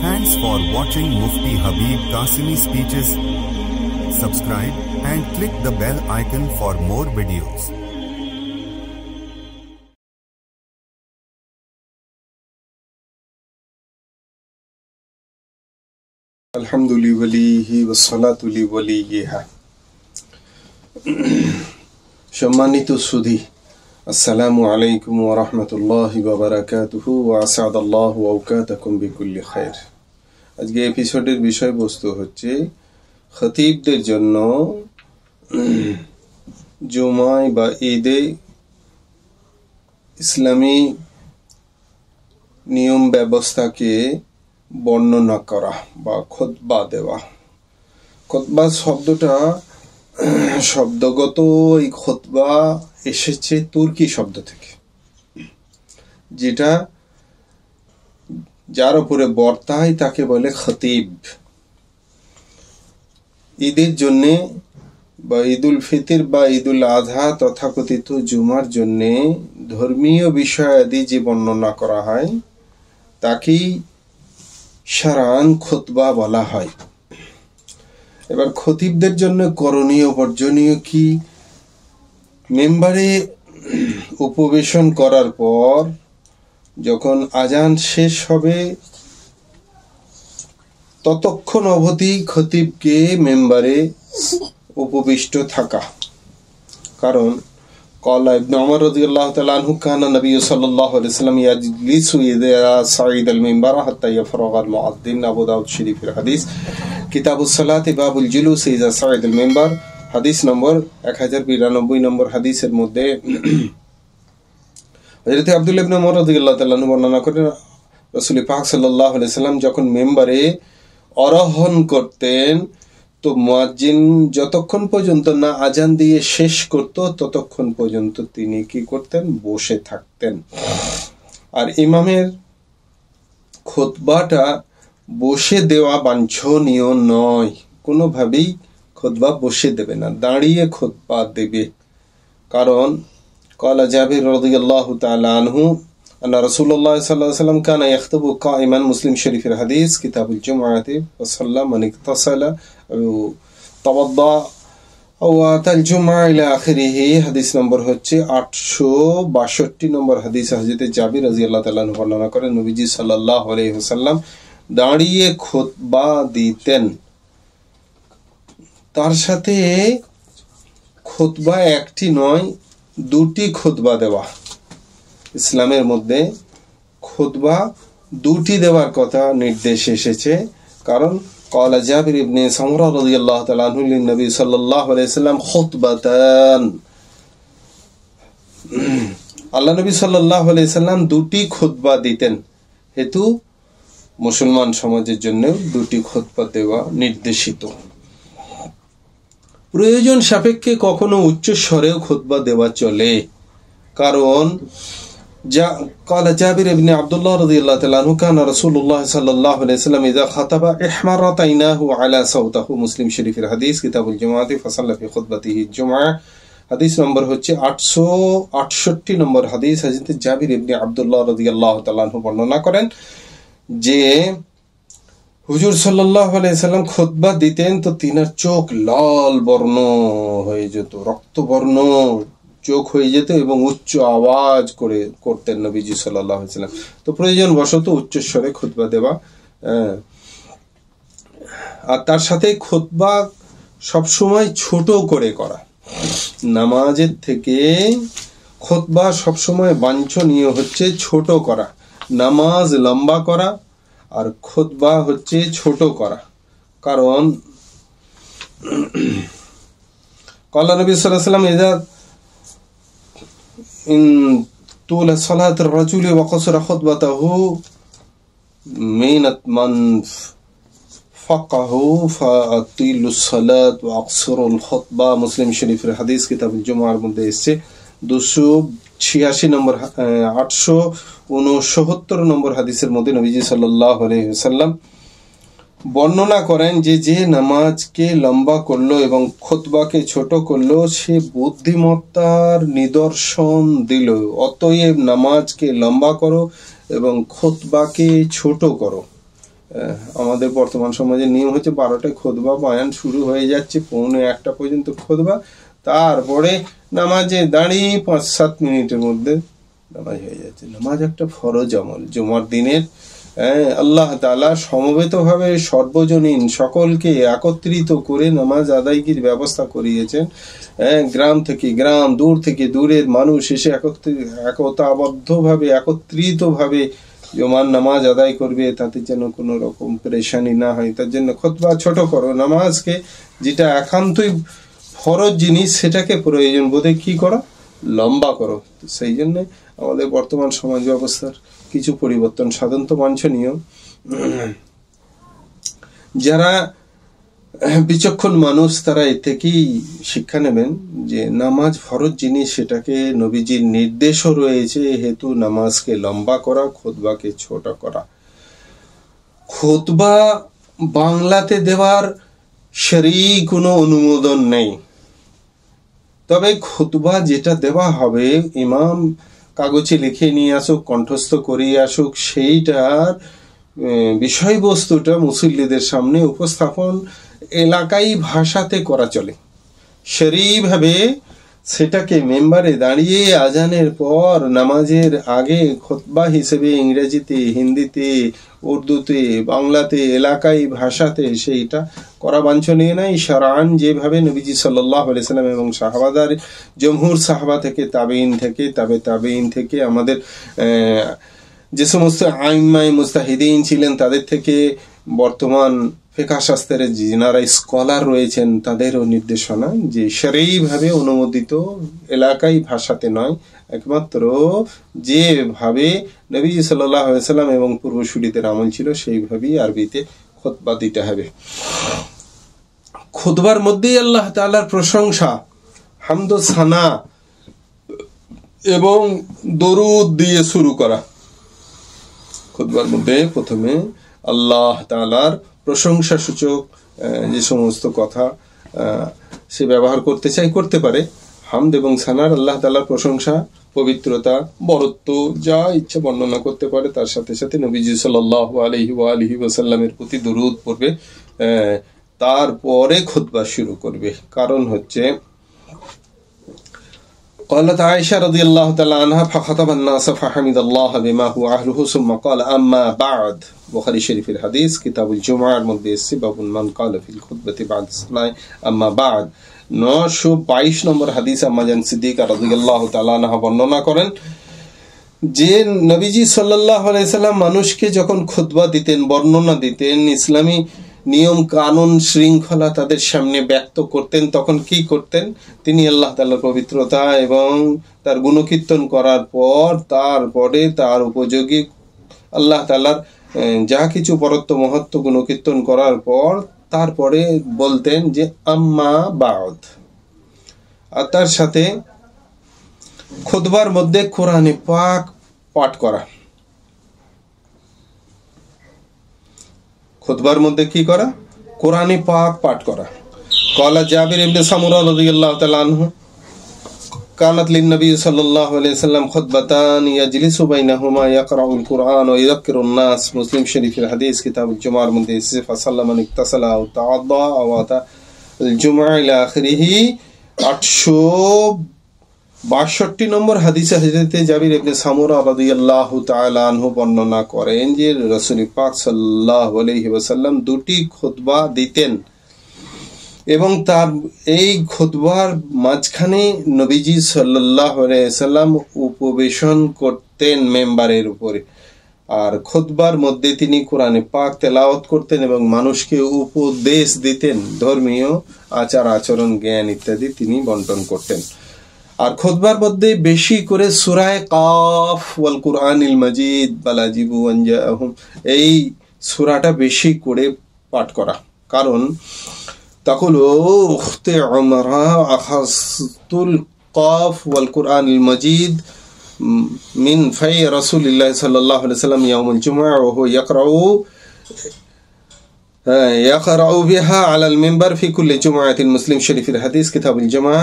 Thanks for watching Mufti Habib Qasimi speeches. Subscribe and click the bell icon for more videos. Alhamdulillah walihi wassalatu li waliyiha. সম্মানিত সুধী, আসসালামু আলাইকুম ওয়া রাহমাতুল্লাহি ওয়া বারাকাতুহু ওয়া আসাদাল্লাহু আওকাতাকুম বিকুল্লি খায়র। আজকে এপিসোডের বিষয়বস্তু হচ্ছে খতিবদের জন্য জুমায় বা ঈদে ইসলামী নিয়ম ব্যবস্থাকে বর্ণনা করা বা খুতবা দেওয়া। খুতবা শব্দটা শব্দগত এই খুতবা এসেছে তুর্কি শব্দ থেকে, যেটা যার উপরে বর্তায় তাকে বলে খতিব। ঈদের জন্য বা ঈদুল ফিতর বা ঈদুল আজহা তথাকথিত জুমার জন্য ধর্মীয় বিষয়াদি যে বর্ণনা করা হয় তাকেই শারান খুতবা বলা হয়। এবার খতিবদের জন্য করণীয় বর্জনীয় কি? মেম্বারে উপবেশন করার পর যখন আজান শেষ হবে ততক্ষণ অবধি খতিবকে মেম্বারে উপবিষ্ট থাকা। কারণ قال ابن عمر رضي الله تعالى عنه كان النبي صلى الله عليه وسلم يجلس إذا صعد المنبر حتى يفرغ المؤذن। আবু দাউদ শরীফের হাদিস, কিতাবুস সালাত বাবুল জুলুস ইযা সাইদ আল মিম্বার, হাদিস নম্বর 1092 নম্বর হাদিসের মধ্যে হযরত আব্দুল্লাহ ইবনে উমর রাদিয়াল্লাহু তাআলা আনহু বর্ণনা করেন, রাসূল পাক সাল্লাল্লাহু আলাইহি সাল্লাম যখন মিম্বারে আরোহণ করতেন তো মুয়াজ্জিন যতক্ষণ পর্যন্ত না আজান দিয়ে শেষ করত ততক্ষণ পর্যন্ত তিনি কি করতেন? বসে থাকতেন। আর ইমামের খুতবাটা বসে দেওয়া বাঞ্ছনীয় নয়, কোনোভাবেই খুতবা বসে দেবে না, দাঁড়িয়ে খুতবা দেবে। কারণ ক্বালা জাবির রাদিয়াল্লাহু তাআলা আনহু আন্না রাসূলুল্লাহ সাল্লাল্লাহু আলাইহি ওয়াসাল্লাম কানা ইয়াখতুবু কাঈমান, মুসলিম শরীফের হাদিস, কিতাবুল জুমআতি ওয়া সাল্লাম মান ইকতাসালা আও তাওয়াদ্দা আও আতাল জুমআ ইলা আখিরিহি। হাদিস নম্বর হচ্ছে 862 নম্বর হাদিস। হযরত জাবির রাদিয়াল্লাহু তাআলা আনহু বর্ণনা করেন, নবীজি সাল্লাল্লাহু আলাইহি ওয়াসাল্লাম দাঁড়িয়ে খুতবা দিতেন। তার সাথে খুতবা একটি নয়, দুটি খুতবা দেওয়া। ইসলামের মধ্যে খুতবা দুটি দেওয়ার কথা নির্দেশ এসেছে। কারণ قال جابر بن سمرة رضي الله تعالى عنه للنبي صلى الله عليه وسلم خطبتان। আল্লাহ নবী সাল্লাল্লাহু আলাইহি সাল্লাম দুটি খুতবা দিতেন, হেতু মুসলমান সমাজের জন্য দুটি খুতবা দেওয়া নির্দেশিত। প্রয়োজন সাপেক্ষে কখনো উচ্চ স্বরেও খুতবা দেওয়া চলে। কারণ قال جابر بن عبد الله رضي الله تعالى عنه كان رسول الله صلى الله عليه وسلم إذا خطب احمرت عيناه على صوته، মুসলিম শরীফের হাদিস, কিতাবুল জুমআতি ফাসাল্লা ফি খুতবাতিহি জুমআ। হাদিস নম্বর হচ্ছে 868 নম্বর হাদিস। হযরত জাবির ইবনে আব্দুল্লাহ রাদিয়াল্লাহু তাআলা আনহু বর্ণনা করেন যে হুজুর সাল্লাল্লাহু আলাইহি সাল্লাম খুতবা দিতেন তো তিনার চোখ লাল বর্ণ হয়ে যেত, রক্তবর্ণ চোখ হয়ে যেত এবং উচ্চ আওয়াজ করে করতেন নবীজি সাল্লাল্লাহু আলাইহি সাল্লাম। তো প্রয়োজন বশত উচ্চ স্বরে খুতবা দেওয়া। আর তার সাথে খুতবা সবসময় ছোট করে করা। নামাজের থেকে খুতবা সবসময় বাঞ্ছনীয় হচ্ছে ছোট করা। নামাজ লম্বা করা আর খুতবা হচ্ছে ছোট করা। কারণ ক্বালা নবী সাল্লাল্লাহু আলাইহি ওয়াসাল্লাম ইযা إن طول صلاة الرجل وقصر خطبته مينت من فقه فأطيل الصلاة وأقصر الخطبة، মুসলিম শরীফের হাদিস, কিতাবুল জুমআর মধ্যে এসেছে। 286 নম্বর 869 নম্বর হাদিসের মধ্যে নবীজি সাল্লাল্লাহু আলাইহি ওয়াসাল্লাম বর্ণনা করেন যে যে নামাজকে লম্বা করলো এবং খুতবাকে ছোট করলো সে বুদ্ধিমত্তার নিদর্শন দিল। অতএব নামাজকে লম্বা করো এবং খুতবাকে ছোট করো। আমাদের বর্তমান সমাজের নিয়ম হচ্ছে 12টায় খুতবা বয়ান শুরু হয়ে যাচ্ছে, 1:45 পর্যন্ত খুতবা, তারপরে নামাজে দাঁড়িয়ে 5-7 মিনিটের মধ্যে নামাজ হয়ে যাচ্ছে। নামাজ একটা ফরজ আমল, জুমার দিনের আল্লাহ তাআলা সমবেতভাবে সর্বজনীন সকলকে একত্রিত করে নামাজ আদায়গির ব্যবস্থা করিয়েছেন। গ্রাম থেকে গ্রাম, দূর থেকে দূরের মানুষ এসে একতাবদ্ধভাবে একত্রিতভাবে জুমার নামাজ আদায় করবে, তাতে যেন কোনো রকম পেরেশানি না হয়। তার জন্য খুতবা ছোট করো, নামাজকে যেটা একান্তই ফরজ জিনিস সেটাকে প্রয়োজন বোধে কি করো, লম্বা করো। সেই জন্য আমাদের বর্তমান সমাজ ব্যবস্থার কিছু পরিবর্তন সাধন তো বাঞ্ছনীয়। যারা বিচক্ষণ মানুষ তারা এ থেকেই শিক্ষা নেবেন যে নামাজ ফরজ জিনিস, সেটাকে নবীজির নির্দেশও রয়েছে, হেতু নামাজকে লম্বা করা, খুতবাকে ছোট করা। খুতবা বাংলাতে দেওয়ার শরঈ কোনো অনুমোদন নেই, তবে খুতবা যেটা দেওয়া হবে ইমাম কাগজে লিখে নিয়ে আসুক, কণ্ঠস্থ করিয়ে আসুক, সেইটার বিষয়বস্তুটা মুসল্লিদের সামনে উপস্থাপন এলাকাই ভাষাতে করা চলে। শরীভাবে সেটাকে মেম্বারে দাঁড়িয়ে আজানের পর নামাজের আগে খুতবা হিসেবে ইংরেজিতে, হিন্দিতে, উর্দুতে, বাংলাতে, এলাকাই ভাষাতে সেইটা করা বাঞ্ছনীয় নয়। শারআন যেভাবে নবীজি সাল্লাল্লাহু আলাইহি সাল্লাম এবং সাহাবাদের জমহুর সাহাবা থেকে, তাবেঈন থেকে, তাবেঈন থেকে, আমাদের যে সমস্ত আইম্মায়ে মুজতাহিদিন ছিলেন তাদের থেকে, বর্তমান ফিকহ শাস্ত্রের যিনারা স্কলার রয়েছেন তাদেরও নির্দেশনা যে শরঈভাবে অনুমোদিত এলাকাই ভাষাতে নয়, একমাত্র যেভাবে নবী সাল্লাল্লাহু আলাইহি সাল্লাম এবং পূর্বসূরীদের আমল ছিল সেইভাবেই আরবিতে খুতবা দিতে হবে। খুতবার মধ্যেই আল্লাহ তাআলার প্রশংসা, হামদ ও সানা এবং দরুদ দিয়ে শুরু করা। খুতবার মধ্যে প্রথমে আল্লাহ তাআলার প্রশংসা সূচক যে সমস্ত কথা সে ব্যবহার করতে চাই করতে পারে। হামদ এবং সানার আল্লাহ তাআলার প্রশংসা, পবিত্রতা, বরত্ব যা ইচ্ছা বর্ণনা করতে পারে, তার সাথে সাথে নবীজি সাল্লাল্লাহু আলাইহি ওয়াসাল্লামের প্রতি দরুদ পড়বে, তারপরে খুতবা শুরু করবে। কারণ হচ্ছে قالت عائشة رضي الله تعالى عنها فخطب الناس فحمد الله بما هو أهله ثم قال أما بعد। বুখারী শরীফের হাদিস, কিতাবুল জুমআর মধ্যে এসেছে, বাবুন মান ক্বালা ফিল খুতবাতি বা'দ সালাহ আম্মা বা'দ। 922 নম্বর হাদিস আম্মা জান সিদ্দিকা রাদিয়াল্লাহু তাআলা আনহা বর্ণনা করেন যে নবীজি সাল্লাল্লাহু আলাইহি সাল্লাম মানুষকে যখন খুতবা দিতেন, বর্ণনা দিতেন, ইসলামী নিয়ম কানুন শৃঙ্খলা তাদের সামনে ব্যক্ত করতেন, তখন কি করতেন? তিনি আল্লাহ তাআলার পবিত্রতা এবং তার গুণকীর্তন করার পর তারপরে তার উপযোগী আল্লাহ তাআলার যা কিছু পরত্ব মহত্ব গুণকীর্তন করার পর তারপরে বলতেন যে আম্মা বা'দ। আর তার সাথে খুতবার মধ্যে কোরআনে পাক পাঠ করা। খুতবার মধ্যে কি করা? কোরআনে পাক পাঠ করা। ক্বালা জাবির ইবনে সামুরা রাদিয়াল্লাহু তাআলা আনহু কানাত লিন-নবী সাল্লাল্লাহু আলাইহি ওয়াসাল্লাম খুতবাতান ইয়াজলিসু বাইনাহুমা ইয়াকরাউল কুরআন ওয়া ইযাক্কিরুন নাস। মুসলিম শরীফের হাদিস, কিতাবুল জুমআর মধ্যে এসেছে ফাসাল্লামা ইকতাসালা ওয়া তাআদ্দা ওয়া আতা আল-জুমআ ইলা আখিরিহি। 862 নম্বর হাদিসে হযরত জাবির ইবনে সামুরা রাদিয়াল্লাহু তাআলা আনহু বর্ণনা করেন যে রাসূল পাক সাল্লাল্লাহু আলাইহি ওয়াসাল্লাম দুটি খুতবা দিতেন এবং তার এই খুতবার মাঝখানে নবীজি সাল্লাল্লাহু আলাইহি ওয়াসাল্লাম উপবেশন করতেন মেম্বারের উপরে, আর খুতবার মধ্যে তিনি কোরআনে পাক তেলাওয়াত করতেন এবং মানুষকে উপদেশ দিতেন, ধর্মীয় আচার আচরণ জ্ঞান ইত্যাদি তিনি বন্টন করতেন। আর খুতবার মধ্যে বেশি করে সূরা কাফ ওয়াল কুরআনিল মাজিদ বাল আজিবু আন জাআহুম এই সূরাটা বেশি করে পাঠ করা। কারণ তাকুল উখতে উমরা আখাসতুল কাফ ওয়াল কুরআনিল মাজিদ মিন ফাই রাসূলিল্লাহ সাল্লাল্লাহু আলাইহি ওয়াসাল্লাম ইয়াউমুল জুমআ ওয়া হুয়া ইয়াকরাউ বিহা আলাল মিম্বার ফি কুল্লি জুমআতিন। মুসলিম শরীফের হাদিস, কিতাবুল জুমআ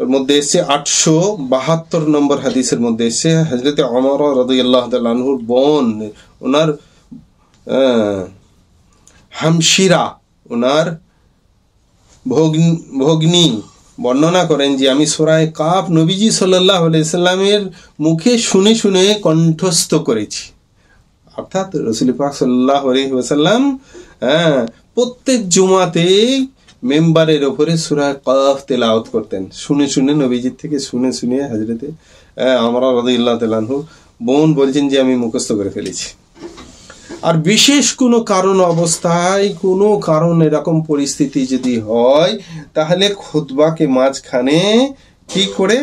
এর মধ্যে এসেছে 872 নম্বর হাদিসের মধ্যে এসেছে হযরত ওমর রাদিয়াল্লাহু তাআলা আনহুর বোন, ওনার হামশিরা ওনার ভগ্নী বর্ণনা করেন যে আমি সূরা কাফ নবীজি সাল্লাল্লাহু আলাইহি সাল্লামের মুখে শুনে শুনে কণ্ঠস্থ করেছি। অর্থাৎ রাসূল পাক সাল্লাল্লাহু আলাইহি ওয়াসাল্লাম প্রত্যেক জুমাতে মেম্বারের উপরে সূরা কাফ তেলাওয়াত করতেন, শুনে শুনে নবীজির থেকে শুনে শুনে হযরতে আমরা রাদিয়াল্লাহু তাআলা আনহু বোন বলছেন যে আমি মুখস্থ করে ফেলেছি। আর বিশেষ কোনো কারণ অবস্থায় কোনো কারণ এরকম পরিস্থিতি যদি হয় তাহলে খুতবাকে মাঝখানে কি করে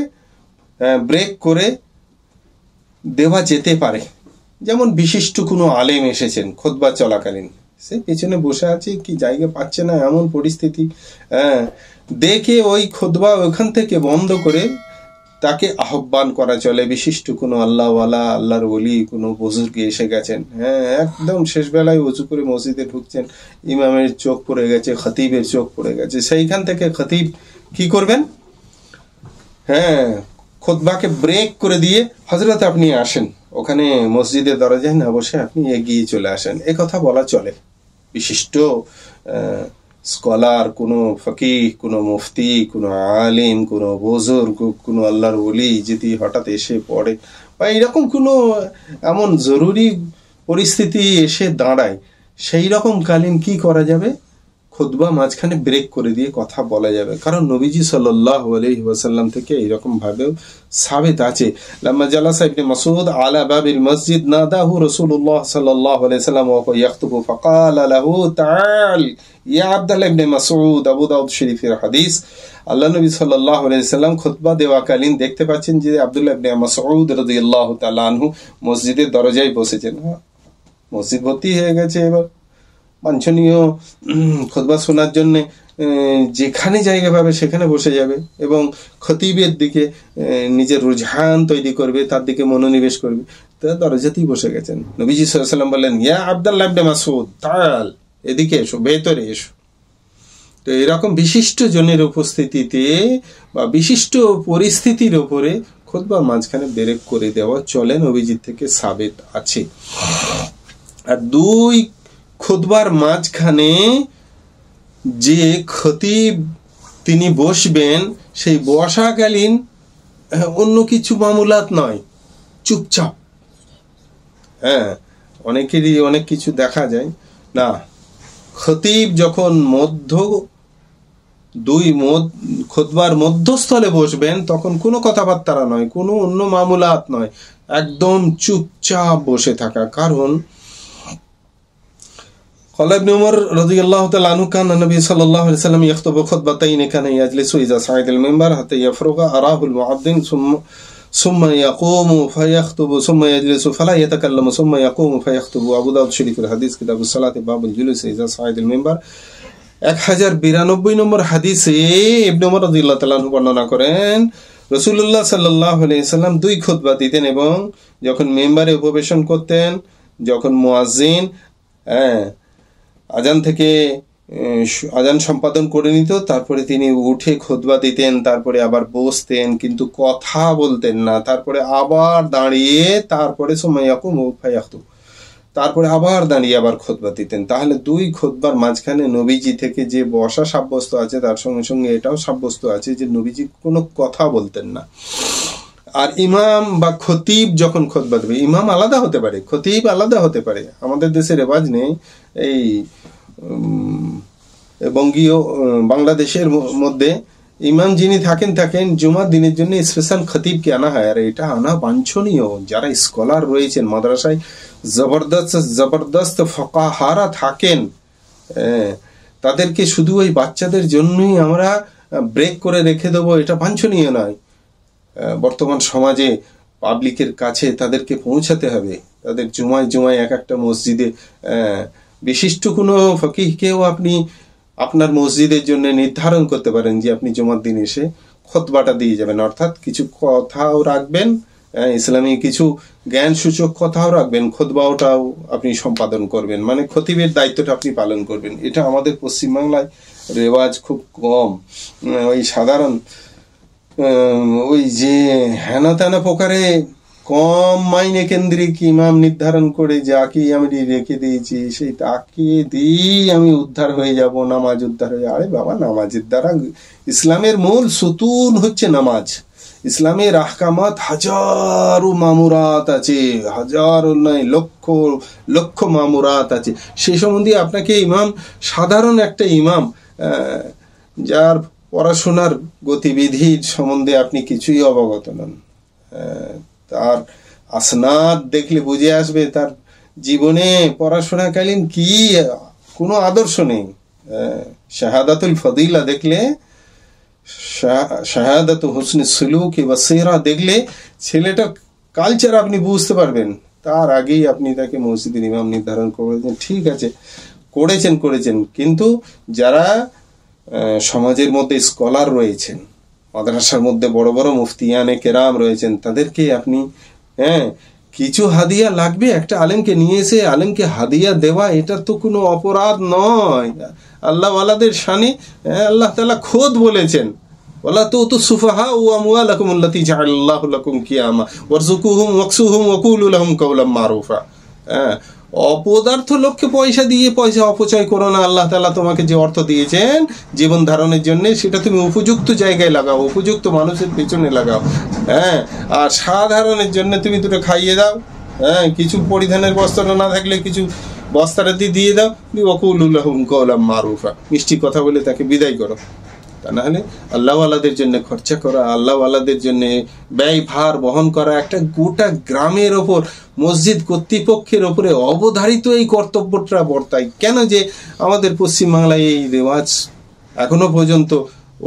ব্রেক করে দেওয়া যেতে পারে। যেমন বিশিষ্ট কোনো আলেম এসেছেন খুতবা চলাকালীন, সে পেছনে বসে আছে, কি জায়গা পাচ্ছে না, এমন পরিস্থিতি, দেখে ওই খুতবা ওখান থেকে বন্ধ করে তাকে আহ্বান করা চলে। বিশিষ্ট কোনো আল্লাহওয়ালা, আল্লাহর ওলি কোনো বুজুর্গ এসে গেছেন, একদম শেষ বেলায় উঁচু করে মসজিদে ঢুকছেন, ইমামের চোখ পড়ে গেছে, খতিবের চোখ পড়ে গেছে, সেইখান থেকে খতিব কি করবেন, খুতবাকে ব্রেক করে দিয়ে হযরত আপনি আসেন, ওখানে মসজিদের দরজায় না বসে আপনি এগিয়ে চলে আসেন, এ কথা বলা চলে। বিশিষ্ট স্কলার, কোনো ফকিহ, কোনো মুফতি, কোনো আলিম, কোনো বুজুর্গ, কোনো আল্লাহর ওলি যদি হঠাৎ এসে পড়ে বা এরকম কোনো এমন জরুরি পরিস্থিতি এসে দাঁড়ায়, সেই রকম কালীন কি করা যাবে, খুতবা মাঝখানে ব্রেক করে দিয়ে কথা বলা যাবে। কারণ নবীজি সাল্লাল্লাহু আলাইহি ওয়াসাল্লাম থেকে এরকম ভাবে সাবিত আছে। লাম্মা জালাসা ইবনে মাসউদ আলা বাবিল মসজিদ নাদাহু রাসূলুল্লাহ সাল্লাল্লাহু আলাইহি ওয়াসাল্লাম ওয়া ইয়াখতুবু ফাকালা লাহু তাআল ইয়া আব্দুল্লাহ ইবনে মাসউদ। আবু দাউদ শরীফের হাদিস। আল্লাহ নবী সাল্লাল্লাহু আলাইহি ওয়াসাল্লাম খুতবা দেওয়াকালীন দেখতে পাচ্ছেন যে আব্দুল্লাহ ইবনে মাসউদ রাদিয়াল্লাহু তাআলা আনহু মসজিদের দরজায় বসেছেন। মসজিদ ভর্তি হয়ে গেছে, এবার বাঞ্ছনীয় খুতবা শোনার জন্য যেখানে জায়গা পাবে সেখানে বসে যাবে এবং খতিবের দিকে নিজের রুঝান তৈরি করবে, তার দিকে মনোনিবেশ করবে। তা দরজাতেই বসে গেছেন। নবীজি সাল্লাল্লাহু আলাইহি ওয়াসাল্লাম বললেন, ইয়া আব্দুল্লাহ ইবনে মাসউদ তাআল, এদিকে এসো, ভেতরে এসো। তো এরকম বিশিষ্ট জনের উপস্থিতিতে বা বিশিষ্ট পরিস্থিতির উপরে খুতবা মাঝখানে ব্রেক করে দেওয়া চলে, নবীজির থেকে সাবিত আছে। আর দুই, খুতবার মাঝখানে যে খতিব তিনি বসবেন, সেই বসাকালীন অন্য কিছু মামুলাত নয়, চুপচাপ। অনেকেরই অনেক কিছু দেখা যায় না, খতিব যখন খুতবার মধ্যস্থলে বসবেন তখন কোনো কথাবার্তা নয়, কোনো অন্য মামুলাত নয়, একদম চুপচাপ বসে থাকা। কারণ قال ابن عمر رضي الله تعالى عنه كان النبي صلى الله عليه وسلم يخطب خطبتين كان يجلس إذا صعد المنبر حتى يفرغ أراه المؤذن ثم يقوم فيخطب ثم يجلس فلا يتكلم ثم يقوم فيخطب। أبو داود شريف الحديث كتاب الصلاة باب الجلوس إذا صعد المنبر 1092 নম্বর হাদিসে ইবনে উমর রাদিয়াল্লাহু তাআলা আনহু বর্ণনা করেন, রাসূলুল্লাহ সাল্লাল্লাহু আলাইহি সাল্লাম দুই খুতবা দিতেন এবং যখন মেম্বারে উপবেশন করতেন, যখন মুয়াজ্জিন আজান সম্পাদন করে নিত, তারপরে তিনি উঠে খুতবা দিতেন, তারপরে আবার বসতেন, কিন্তু কথা বলতেন না, তারপরে আবার দাঁড়িয়ে, তারপরে তারপরে আবার দাঁড়িয়ে আবার খুতবা দিতেন। তাহলে দুই খুতবার মাঝখানে নবীজি থেকে যে বসা সাব্যস্ত আছে, তার সঙ্গে সঙ্গে এটাও সাব্যস্ত আছে যে নবীজি কোনো কথা বলতেন না। আর ইমাম বা খতিব যখন খুতবা দেবে, ইমাম আলাদা হতে পারে, খতিব আলাদা হতে পারে। আমাদের দেশে রেওয়াজ নেই, এই বঙ্গীয় বাংলাদেশের মধ্যে ইমাম যিনি থাকেন জুমার দিনের জন্য স্পেশাল খতিবকে আনা হয়। আর এটা আনা বাঞ্ছনীয়। যারা স্কলার রয়েছেন মাদ্রাসায়, জবরদস্ত ফকাহারা থাকেন, তাদেরকে শুধু ওই বাচ্চাদের জন্যই আমরা ব্রেক করে রেখে দেবো, এটা বাঞ্ছনীয় নয়। বর্তমান সমাজে পাবলিকের কাছে তাদেরকে পৌঁছাতে হবে। তাদের জুমায় এক একটা মসজিদে বিশিষ্ট কোনো ফকিহকেও আপনি আপনার মসজিদের জন্য নির্ধারণ করতে পারেন যে আপনি জুমার দিন এসে খুতবাটা দিয়ে যাবেন, অর্থাৎ কিছু কথাও রাখবেন, ইসলামী কিছু জ্ঞান সূচক কথাও রাখবেন, খুতবাটাও আপনি সম্পাদন করবেন, মানে খতিবের দায়িত্বটা আপনি পালন করবেন। এটা আমাদের পশ্চিমবাংলায় রেওয়াজ খুব কম। ওই সাধারণ ওই যে হেনা তেনা প্রকারে কম মাইনে কেন্দ্রিক ইমাম নির্ধারণ করে যাকে আমি রেখে দিয়েছি সেই তাকে দিয়েই আমি উদ্ধার হয়ে যাব, নামাজ উদ্ধার হয়ে। আরে বাবা, নামাজের দ্বারা ইসলামের মূল সুতুন হচ্ছে নামাজ। ইসলামের আহকামাত হাজারো মামুরাত আছে, হাজারো নয় লক্ষ লক্ষ মামুরাত আছে। সে সম্বন্ধে আপনাকে ইমাম, সাধারণ একটা ইমাম যার পড়াশোনার গতিবিধির সম্বন্ধে আপনি কিছুই অবগত নন, তার আসনাদ দেখলে বুঝে আসবে তার জীবনে পড়াশোনাকালীন কি কোনো আদর্শ নেই। শাহাদাতুল ফদিলা দেখলে, শাহাদাত হুসনে সুলুক বা সিরা দেখলে ছেলেটা কালচার আপনি বুঝতে পারবেন। তার আগেই আপনি তাকে মসজিদের ইমাম নির্ধারণ করেছেন। ঠিক আছে, করেছেন, কিন্তু যারা সমাজের মধ্যে স্কলার রয়েছেন, মাদ্রাসার মধ্যে বড় বড় মুফতিয়ানে কেরাম রয়েছেন, তাদেরকে আপনি কিছু হাদিয়া লাগবে। একটা আলেমকে নিয়ে এসে আলেমকে হাদিয়া দেওয়া এটা তো কোনো অপরাধ নয়। আল্লাহ ওয়ালাদের শানে আল্লাহ তাআলা খোদ বলেছেন, ওয়ালা তুতু সুফাহা ওয়া আমওয়ালাকুম আল্লাতী জাআলাল্লাহু লাকুম কিয়ামা ওয়ারযুকুহুম ওয়াকসুহুম ওয়া কুলু লাহুম কাওলাম মারুফা। অপদার্থ লক্ষ্যে পয়সা অপচয় করো না। আল্লাহ তাআলা তোমাকে যে অর্থ দিয়েছেন জীবন ধারণের জন্য, সেটা তুমি উপযুক্ত জায়গায় লাগাও, উপযুক্ত মানুষের পেছনে লাগাও। আর সাধারণের জন্য তুমি দুটো খাইয়ে দাও, কিছু পরিধানের বস্ত্র না থাকলে কিছু বস্ত্রাদি দিয়ে দাও, ওয়াকুলু লাহুম কাওলাম মারুফা, মিষ্টি কথা বলে তাকে বিদায় করো। তা না হলে আল্লাহওয়ালাদের জন্য খরচা করা, আল্লাহওয়ালাদের জন্য ব্যয় ভার বহন করা, একটা গোটা গ্রামের ওপর, মসজিদ কর্তৃপক্ষের ওপরে অবধারিত এই কর্তব্যটা বর্তায়। কেন যে আমাদের পশ্চিমবাংলায় এই রেওয়াজ এখনো পর্যন্ত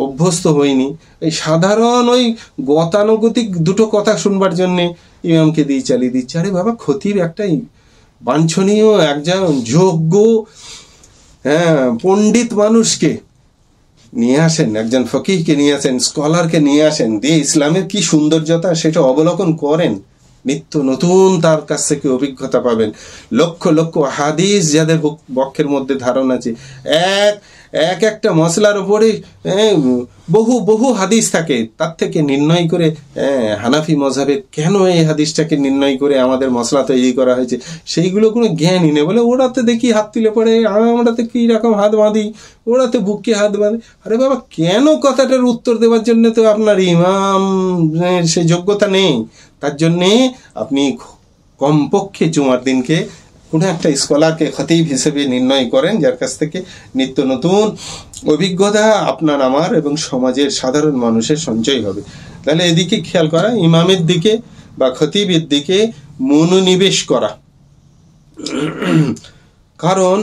অভ্যস্ত হয়নি। এই সাধারণ ওই গতানুগতিক দুটো কথা শুনবার জন্যে ইমামকে দিয়ে চালিয়ে দিচ্ছে। আরে বাবা, খতিব একটাই বাঞ্ছনীয়, একজন যোগ্য পণ্ডিত মানুষকে নিয়ে আসেন, একজন ফকিহকে নিয়ে আসেন, স্কলারকে নিয়ে আসেন, দিয়ে ইসলামের কি সৌন্দর্যতা সেটা অবলোকন করেন। নিত্য নতুন তার কাছ থেকে অভিজ্ঞতা পাবেন। লক্ষ লক্ষ হাদিস যাদের বক্ষের মধ্যে ধারণা আছে, একটা মশলার উপরে বহু বহু হাদিস থাকে, তার থেকে নির্ণয় করে হানাফি মযহাবের কেন এই হাদিসটাকে নির্ণয় করে আমাদের মশলা তৈরি করা হয়েছে, সেইগুলো কোনো জ্ঞানই নেই। বলে ওরাতে দেখি হাত তুলে পড়ে, আমরাতে কি রকম হাত বাঁধি, ওরাতে বুকে হাত বাঁধে। আরে বাবা, কেন কথাটার উত্তর দেওয়ার জন্য তো আপনার ইমাম সে যোগ্যতা নেই। তার জন্যে আপনি কমপক্ষে জুমার দিনকে কোনো একটা স্কলারকে খতিব হিসেবে নির্ণয় করেন, যার কাছ থেকে নিত্য নতুন অভিজ্ঞতা আপনার, আমার এবং সমাজের সাধারণ মানুষের সঞ্চয় হবে। তাহলে এদিকে খেয়াল করা, ইমামের দিকে বা খতিবের দিকে মনোনিবেশ করা। কারণ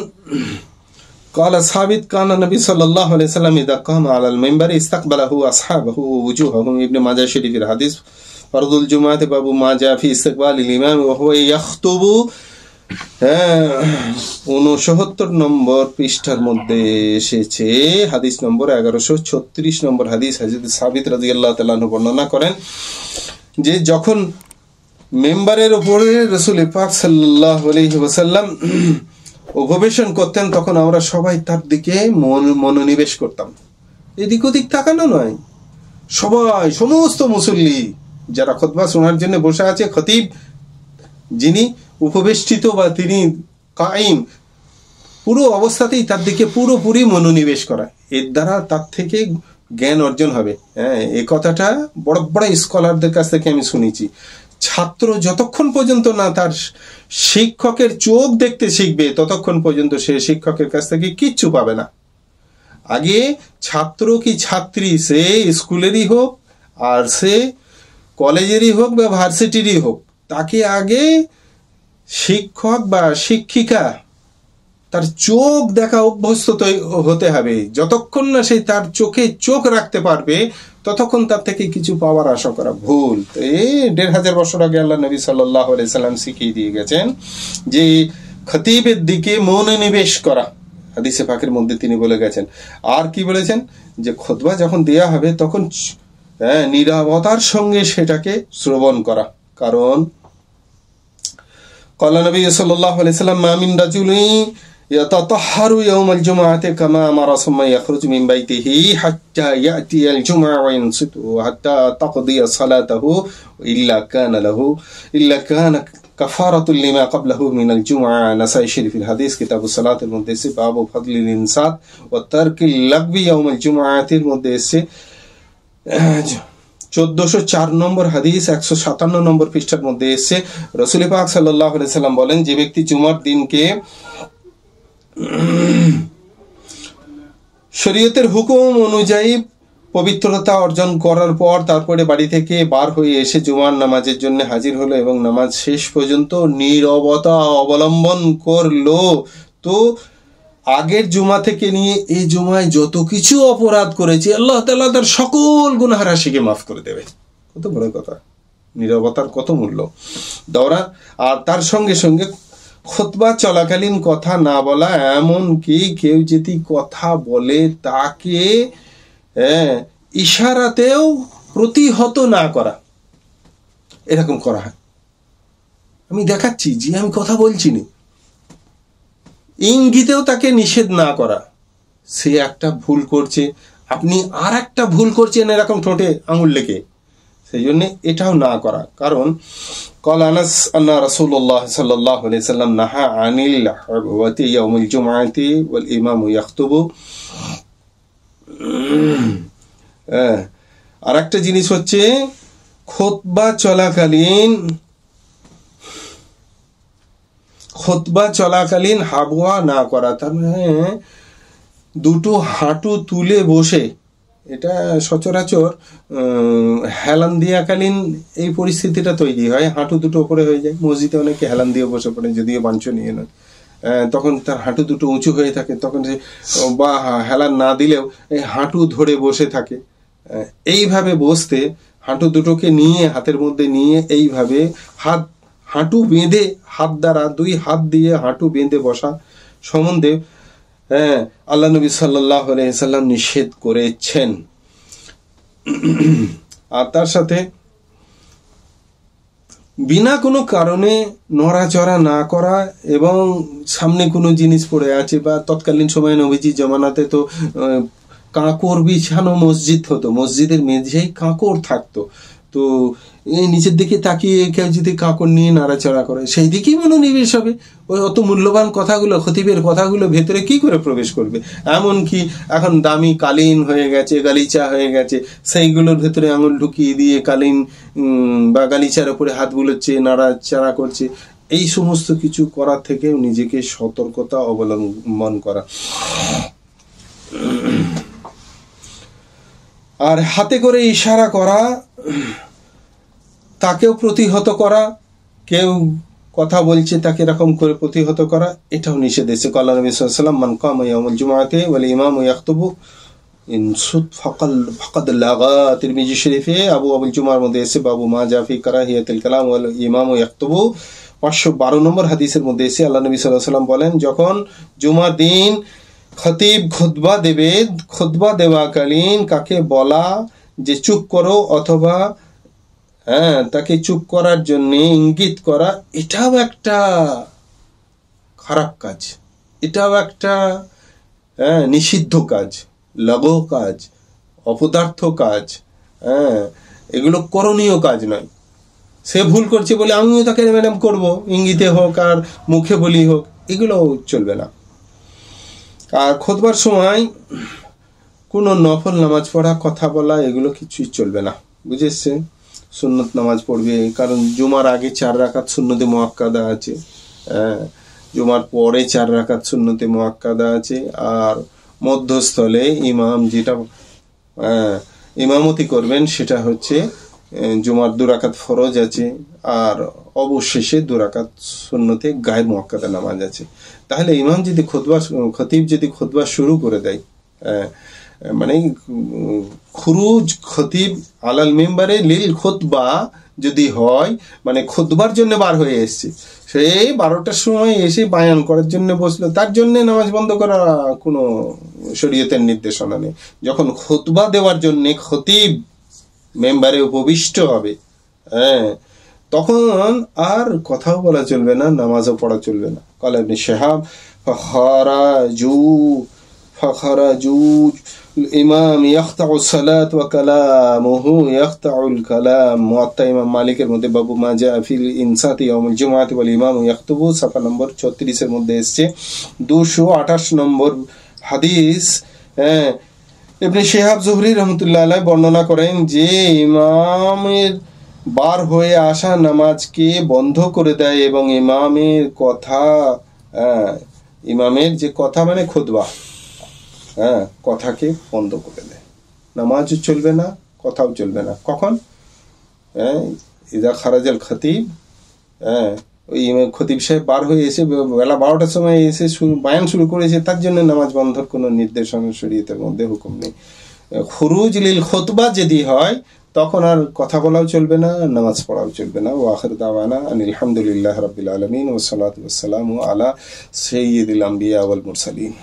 قال ثابت كان النبي صلى الله عليه وسلم اذا قام على المنبر استقبله اصحابه ووجوههم। ابن মাজাহ শরীফের হাদিস, ফরদুল জুমাত বাবু মা জা ফি ইস্তিকবাল ইমাম ওয়া হুয়া ইয়াখতুবু, 69 নম্বর পৃষ্ঠার মধ্যে এসেছে, হাদিস নম্বর 1136 নম্বর হাদিস। হযরত সাবিত রাদিয়াল্লাহু তাআলা আনহু বর্ণনা করেন যে যখন মেম্বারের উপরে রাসূল পাক সাল্লাল্লাহু আলাইহি ওয়াসাল্লাম উপবেশন করতেন, তখন আমরা সবাই তার দিকে মনোনিবেশ করতাম। এদিক ওদিক তাকানো নয়, সবাই, সমস্ত মুসল্লি যারা খুতবা শোনার জন্য বসে আছে, খতিব যিনি উপবেষ্টিত বা তিনি কায়েম, পুরো অবস্থাতেই তার দিকে পুরোপুরি মনোনিবেশ করা। এর দ্বারা তার থেকে জ্ঞান অর্জন হবে। এই কথাটা বড় বড় স্কলারদের কাছ থেকে আমি শুনেছি। ছাত্র যতক্ষণ পর্যন্ত না তার শিক্ষকের চোখ দেখতে শিখবে, ততক্ষণ পর্যন্ত সে শিক্ষকের কাছ থেকে কিচ্ছু পাবে না। আগে ছাত্র কি ছাত্রী, সে স্কুলেরই হোক আর সে কলেজেরই হোক বা ভার্সিটিরই হোক, তাকে আগে শিক্ষক বা শিক্ষিকা তার চোখ দেখা অভ্যস্ত হতে হবে। যতক্ষণ না সে তার চোখে চোখ রাখতে পারবে, ততক্ষণ তার থেকে কিছু পাওয়ার আশা করা ভুল। এই 1500 বছর আগে আল্লাহ নবী সাল্লাল্লাহু আলাইহি সাল্লাম শিখিয়ে দিয়ে গেছেন যে খতিবের দিকে মনোনিবেশ করা। হাদিসে পাকের মধ্যে তিনি বলে গেছেন। আর কি বলেছেন, যে খুতবা যখন দেয়া হবে তখন নীরবতার সঙ্গে সেটাকে শ্রবণ করা। কারণ قال النبي صلى الله عليه وسلم ما من رجل يتطهر يوم الجمعة كما أمر ثم يخرج من بيته حتى يأتي الجمعة وينصت حتى تقضي صلاته إلا كان كفارة لما قبله من الجمعة نسائي شريف الحديث كتاب الصلاة المدرس باب فضل الإنصات وترك اللغو يوم الجمعة المدرس 1404 নম্বর হাদিস 157 নম্বর পৃষ্ঠার মধ্যে এসেছে রাসূল পাক সাল্লাল্লাহু আলাইহি সাল্লাম বলেন, যে ব্যক্তি জুমার দিনকে শরীয়তের হুকুম অনুযায়ী পবিত্রতা অর্জন করার পর তারপরে বাড়ি থেকে বার হয়ে এসে জুমার নামাজের জন্য হাজির হলো এবং নামাজ শেষ পর্যন্ত নীরবতা অবলম্বন করলো, তো আগের জুমা থেকে নিয়ে এই জুমায় যত কিছু অপরাধ করেছে আল্লাহ তাআলা তার সকল গুনাহ রাশিকে মাফ করে দেবে। কত বড় কথা, নীরবতার কত মূল্য দৌড়া। আর তার সঙ্গে সঙ্গে খুতবা চলাকালীন কথা না বলা, এমন কি কেউ যদি কথা বলে তাকে ইশারাতেও প্রতিহত না করা, এরকম করা হয়। আমি দেখাচ্ছি যে আমি কথা বলছি না, ইঙ্গিতেও তাকে নিষেধ না করা। সে একটা ভুল করছে, আপনি আর একটা ভুল করছেন এরকম ঠোঁটে আঙুল লেগে, সেই জন্য এটাও না করা। কারণ قال أنس أن رسول الله صلى الله عليه وسلم نهى عن الحبوة يوم الجمعة والإمام يخطب। আর একটা জিনিস হচ্ছে খুতবা চলাকালীন হাবুয়া না করা, তার মানে দুটো হাঁটু তুলে বসে, এটা সচরাচর হেলান দিয়াকালীন এই পরিস্থিতিটা তৈরি হয়, হাঁটু দুটো উপরে হয়ে যায়। মসজিদে অনেকে হেলান দিয়ে বসে পড়ে, যদিও বাঞ্ছনীয় নয়, তখন তার হাঁটু দুটো উঁচু হয়ে থাকে, তখন সে বা হেলান না দিলেও এই হাঁটু ধরে বসে থাকে। এইভাবে বসতে হাঁটু দুটোকে নিয়ে হাতের মধ্যে নিয়ে এইভাবে হাঁটু বেঁধে হাত দ্বারা, দুই হাত দিয়ে হাঁটু বেঁধে বসা সম্বন্ধে আল্লাহ নবী সাল্লাল্লাহু আলাইহি সাল্লাম নিষেধ করেছেন। আর তার সাথে বিনা কোনো কারণে নড়াচড়া না করা, এবং সামনে কোনো জিনিস পড়ে আছে, বা তৎকালীন সময়ে নবীজির জামানাতে তো কাঁকড় বিছানো মসজিদ হতো, মসজিদের মেঝেই কাঁকড় থাকতো, তো এই নিচের দিকে তাকিয়ে কেউ যদি কাঁকড় নিয়ে নাড়াচাড়া করে সেই দিকেই মনোনিবেশ হবে। ওই অত মূল্যবান কথাগুলো, খতিবের কথাগুলো ভেতরে কি করে প্রবেশ করবে? এমনকি এখন দামি কালীন হয়ে গেছে, গালিচা হয়ে গেছে, সেইগুলোর ভেতরে আঙুল ঢুকিয়ে দিয়ে কালীন বা গালিচার উপরে হাত বুলোচ্ছে, নাড়াচাড়া করছে। এই সমস্ত কিছু করার থেকেও নিজেকে সতর্কতা অবলম্বন করা। আর হাতে করে ইশারা করা, তাকেও প্রতিহত করা, কেউ কথা বলছে তাকে এরকম করে প্রতিহত করা, এটাও নিষেধ এসেছে। ক্বালা নবী সাল্লাল্লাহু আলাইহি ওয়াসাল্লাম মান কামা ইয়াউমুল জুমআতি ওয়াল ইমামু ইয়াখতুবু ইনসুত ফাকাদ লাগা। তিরমিজি শরীফে আবুল জুমার মধ্যে এসে বাবু মা জাফি কারাহিয়াতুল কালাম ওয়াল ইমামু ইয়াখতুবু 512 নম্বর হাদিসের মধ্যে এসে আল্লাহ নবী সাল্লাল্লাহু আলাইহি ওয়াসাল্লাম বলেন, যখন জুমার দিন খতিব খুতবা দেবে, খুতবা দেওয়াকালীন কাকে বলা যে চুপ করো, অথবা তাকে চুপ করার জন্য ইঙ্গিত করা, এটাও একটা খারাপ কাজ, এটাও একটা নিষিদ্ধ কাজ, লঘু কাজ, অপদার্থ কাজ, এগুলো করণীয় কাজ নয়। সে ভুল করছে বলে আমিও তাকে ম্যাডাম করবো, ইঙ্গিতে হোক আর মুখে বলি হোক, এগুলো চলবে না। আর খুতবার সময় কোনো নফল নামাজ পড়া, কথা বলা, এগুলো কিছুই চলবে না, বুঝেছে? সুন্নত নামাজ পড়বে, কারণ জুমার আগে 4 রাকাত সুন্নতে মুআক্কাদা আছে, জুমার পরে 4 রাকাত সুন্নতে মুআক্কাদা আছে, আর মধ্যস্থলে ইমাম যেটা ইমামতি করবেন সেটা হচ্ছে জুমার 2 রাকাত ফরজ আছে, আর অবশেষে 2 রাকাত সুন্নতে গায়ের মুআক্কাদা নামাজ আছে। তাহলে ইমাম যদি খতিব যদি খুতবা শুরু করে দেয়, মানে খুরুজ খতিব আলাল মিম্বারে লিল খুতবা যদি হয়, মানে খুতবার জন্য বার হয়ে এসছে, সেই 12টার সময় এসে বায়ান করার জন্য বসলো, তার জন্য নামাজ বন্ধ করা কোনো শরীয়তের নির্দেশনা নেই। যখন খুতবা দেওয়ার জন্য খতিব মেম্বারে উপবিষ্ট হবে, তখন আর কথাও বলা চলবে না, নামাজও পড়া চলবে না। ক্বালা ইবনে শিহাব ফাখারাজু ইমাম ইয়াখতাউ সালাত ওয়া কালামুহু ইয়াখতাউল কালাম। মুয়াত্তা ইমাম মালিকের মধ্যে বাবু মা জা ফিল ইনসাতি ইয়াউমুল জুমআতি ওয়াল ইমাম ইয়াখতুবু, সাফা নম্বর 36 এর মধ্যে এসেছে, 228 নম্বর হাদিস। ইবনে শিহাব জুহরি রাহমাতুল্লাহ আলাইহি বর্ণনা করেন যে ইমামের বার হয়ে আসা নামাজকে বন্ধ করে দেয় এবং ইমামের কথা, ইমামের যে কথা মানে খুতবা, কথাকে বন্ধ করে দেয়। নামাজও চলবে না, কথাও চলবে না। কখন? ইদা খারাজাল খতিব, ওই খতিব সাহেব বার হয়ে এসে বেলা 12টার সময় এসে বায়ান শুরু করেছে, তার জন্য নামাজ বন্ধর কোনো নির্দেশনা শরীয়তের মধ্যে হুকুম নেই। খুরুজ লিল খুতবা যদি হয় তখন আর কথা বলাও চলবে না, নামাজ পড়াও চলবে না। ওয়া আখির দাওয়ানা আনিল হামদুলিল্লাহি রাব্বিল আলামিন ওয়া সলাতু ওয়াস সালামু আলা সাইয়্যিদিল আমবিয়া ওয়াল মুরসালিন।